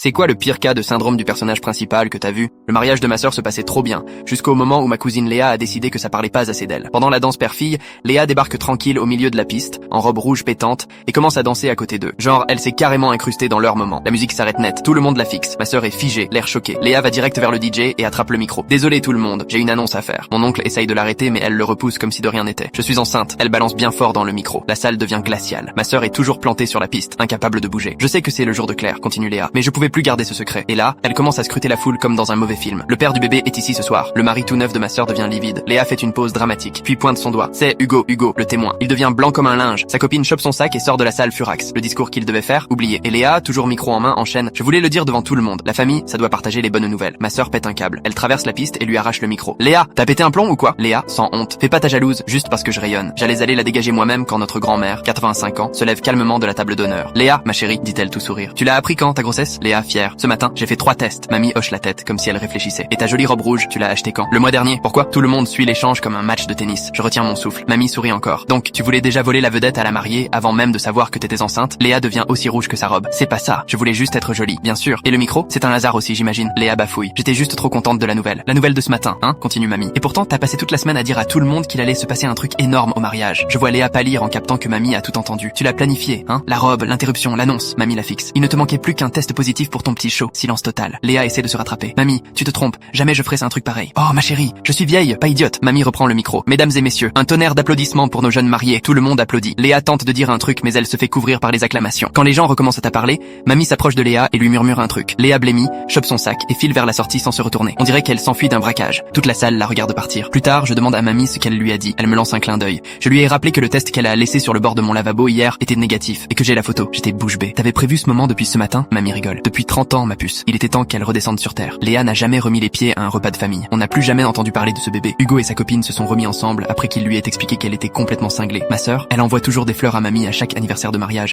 C'est quoi le pire cas de syndrome du personnage principal que t'as vu? Le mariage de ma sœur se passait trop bien, jusqu'au moment où ma cousine Léa a décidé que ça parlait pas assez d'elle. Pendant la danse père-fille, Léa débarque tranquille au milieu de la piste, en robe rouge pétante, et commence à danser à côté d'eux. Genre, elle s'est carrément incrustée dans leur moment. La musique s'arrête net, tout le monde la fixe. Ma sœur est figée, l'air choqué. Léa va direct vers le DJ et attrape le micro. Désolé tout le monde, j'ai une annonce à faire. Mon oncle essaye de l'arrêter mais elle le repousse comme si de rien n'était. Je suis enceinte, elle balance bien fort dans le micro. La salle devient glaciale. Ma sœur est toujours plantée sur la piste, incapable de bouger. Je sais que c'est le jour de Claire, continue Léa, mais je pouvais plus garder ce secret. Et là, elle commence à scruter la foule comme dans un mauvais film. Le père du bébé est ici ce soir. Le mari tout neuf de ma sœur devient livide. Léa fait une pause dramatique, puis pointe son doigt. C'est Hugo, le témoin. Il devient blanc comme un linge. Sa copine chope son sac et sort de la salle furax. Le discours qu'il devait faire, oublié. Et Léa, toujours micro en main, enchaîne. Je voulais le dire devant tout le monde. La famille, ça doit partager les bonnes nouvelles. Ma sœur pète un câble. Elle traverse la piste et lui arrache le micro. Léa, t'as pété un plomb ou quoi? Léa, sans honte. Fais pas ta jalouse, juste parce que je rayonne. J'allais aller la dégager moi-même quand notre grand-mère, 85 ans, se lève calmement de la table d'honneur. Léa, ma chérie, dit-elle tout sourire. Tu l'as appris quand, ta grossesse? Léa, fière. Ce matin, j'ai fait 3 tests. Mamie hoche la tête, comme si elle réfléchissait. Et ta jolie robe rouge, tu l'as achetée quand? Le mois dernier. Pourquoi? Tout le monde suit l'échange comme un match de tennis. Je retiens mon souffle. Mamie sourit encore. Donc, tu voulais déjà voler la vedette à la mariée avant même de savoir que t'étais enceinte? Léa devient aussi rouge que sa robe. C'est pas ça. Je voulais juste être jolie, bien sûr. Et le micro? C'est un hasard aussi, j'imagine. Léa bafouille. J'étais juste trop contente de la nouvelle. La nouvelle de ce matin, hein? Continue mamie. Et pourtant, t'as passé toute la semaine à dire à tout le monde qu'il allait se passer un truc énorme au mariage. Je vois Léa pâlir en captant que mamie a tout entendu. Tu l'as planifié, hein? La robe, l'interruption, l'annonce. Mamie la fixe. Il ne te manquait plus qu'un test positif pour ton petit show. Silence total. Léa essaie de se rattraper. Mamie, tu te trompes. Jamais je ferais un truc pareil. Oh, ma chérie, je suis vieille, pas idiote. Mamie reprend le micro. Mesdames et messieurs, un tonnerre d'applaudissements pour nos jeunes mariés. Tout le monde applaudit. Léa tente de dire un truc, mais elle se fait couvrir par les acclamations. Quand les gens recommencent à parler, mamie s'approche de Léa et lui murmure un truc. Léa blêmit, chope son sac et file vers la sortie sans se retourner. On dirait qu'elle s'enfuit d'un braquage. Toute la salle la regarde partir. Plus tard, je demande à mamie ce qu'elle lui a dit. Elle me lance un clin d'œil. Je lui ai rappelé que le test qu'elle a laissé sur le bord de mon lavabo hier était négatif et que j'ai la photo. J'étais bouche bée. T'avais prévu ce moment depuis ce matin? Mamie rigole. Depuis 30 ans, ma puce. Il était temps qu'elle redescende sur terre. Léa n'a jamais remis les pieds à un repas de famille. On n'a plus jamais entendu parler de ce bébé. Hugo et sa copine se sont remis ensemble après qu'il lui ait expliqué qu'elle était complètement cinglée. Ma sœur, elle envoie toujours des fleurs à mamie à chaque anniversaire de mariage.